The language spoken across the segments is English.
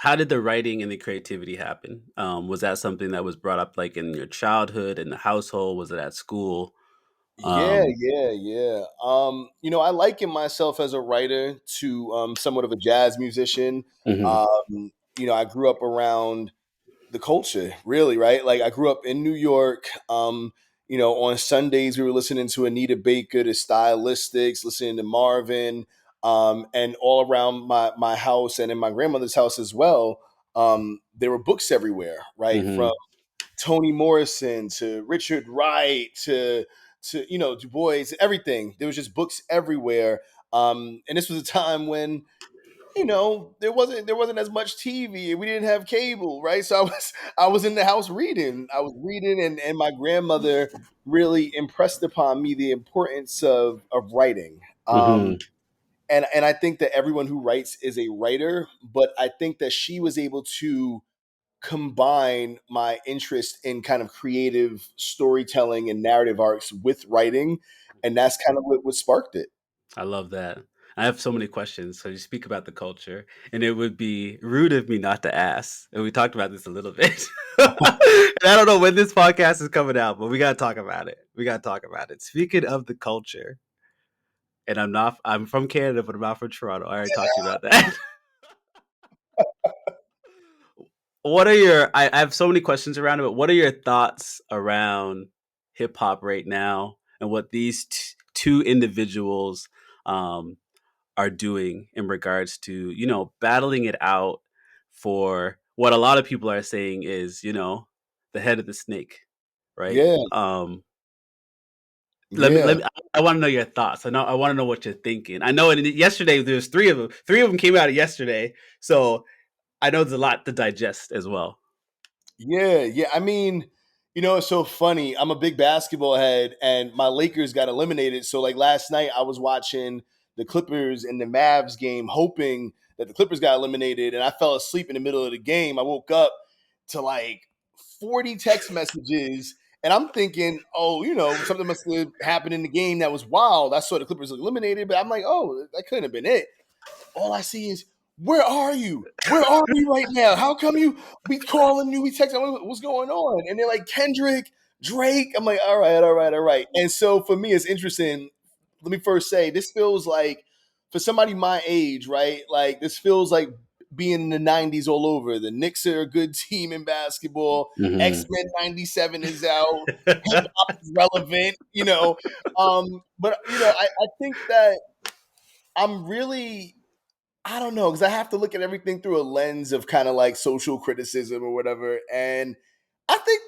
how did the writing and the creativity happen? Was that something that was brought up like in your childhood, in the household? Was it at school? Yeah, Um, yeah, yeah. I liken myself as a writer to somewhat of a jazz musician. mhm, I grew up around the culture, really, right? Like I grew up in New York. On Sundays we were listening to Anita Baker, the Stylistics, listening to Marvin, and all around my house and in my grandmother's house as well. There were books everywhere, right? From mhm, Toni Morrison to Richard Wright to Du Bois, everything. There was just books everywhere. And this was a time when there wasn't as much TV. We didn't have cable, right? So I was in the house reading. I was reading, and my grandmother really impressed upon me the importance of writing. mhm. And I think that everyone who writes is a writer, but I think that she was able to combine my interest in kind of creative storytelling and narrative arcs with writing, and that's kind of what sparked it. I love that. I have so many questions. So you speak about the culture, and it would be rude of me not to ask. And we talked about this a little bit. And I don't know when this podcast is coming out, but we gotta talk about it. We gotta talk about it. Speaking of the culture, and I'm from Canada, but I'm not from Toronto. I already talked to you about that. What are your I have so many questions around it, but what are your thoughts around hip hop right now and what these two individuals um are doing in regards to, battling it out for what a lot of people are saying is, the head of the snake, right? Yeah, Let yeah. me I want to know your thoughts. I want to know what you're thinking. I know yesterday there's three of them. Three of them came out yesterday. So I know there's a lot to digest as well. Yeah, yeah. I mean, it's so funny. I'm a big basketball head, and my Lakers got eliminated. So, like last night, I was watching the Clippers and the Mavs game, hoping that the Clippers got eliminated, and I fell asleep in the middle of the game. I woke up to like 40 text messages, and I'm thinking, oh, something must have happened in the game that was wild. I saw the Clippers eliminated, but I'm like, oh, that couldn't have been it. All I see is, where are you? Where are you right now? How come you be calling you? We texting, what's going on? And they're like, Kendrick, Drake. I'm like, all right, all right, all right. And so for me, it's interesting. Let me first say, this feels like, for somebody my age, right? Like, this feels like being in the 90s all over. The Knicks are a good team in basketball. Hmm. X-Men 97 is out. Hip hop is relevant, But, I think that I'm really I don't know, because I have to look at everything through a lens of kind of like social criticism or whatever. And I think,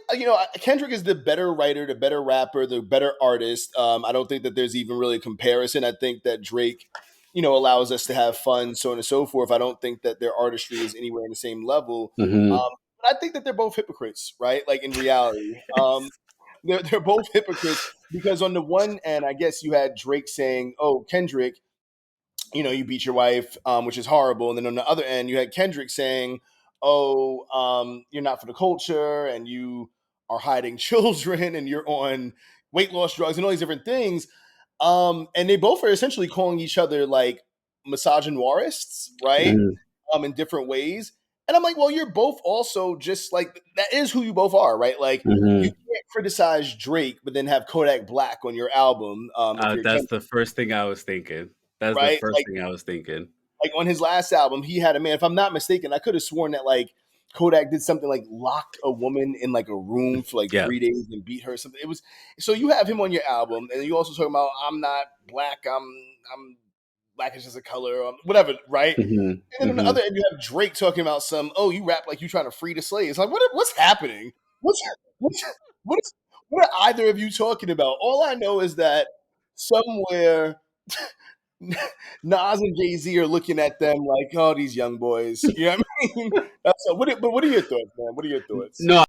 Kendrick is the better writer, the better rapper, the better artist. I don't think that there's even really a comparison. I think that Drake, allows us to have fun, so on and so forth. I don't think that their artistry is anywhere on the same level. Um, Hmm. but I think that they're both hypocrites, right? Like in reality. They're both hypocrites because on the one end, I guess you had Drake saying, "Oh, Kendrick, you beat your wife, which is horrible." And then on the other end, you had Kendrick saying, "Oh, you're not for the culture, and you are hiding children, and you're on weight loss drugs, and all these different things." And they both are essentially calling each other like misogynoirists, right? Hmm. In different ways. And I'm like, well, you're both also just like that is who you both are, right? Like you Hmm. can't criticize Drake, but then have Kodak Black on your album if you're That's Kendrick, the first thing I was thinking. That's the right? first thing I was thinking. Like on his last album, he had a man. If I'm not mistaken, I could have sworn that like Kodak did something like locked a woman in like a room for like Yeah. 3 days and beat her. Or something. It was so you have him on your album, and you also talking about I'm not black. I'm black is just a color, whatever, right? Hmm. And then on the Hmm. other end, you have Drake talking about some. Oh, you rap like you trying to free the slaves. Like what's happening? What's what's what is what are either of you talking about? All I know is that somewhere Nas and Jay Z are looking at them like, oh, these young boys. You know what I mean? But what are your thoughts, man? What are your thoughts? No,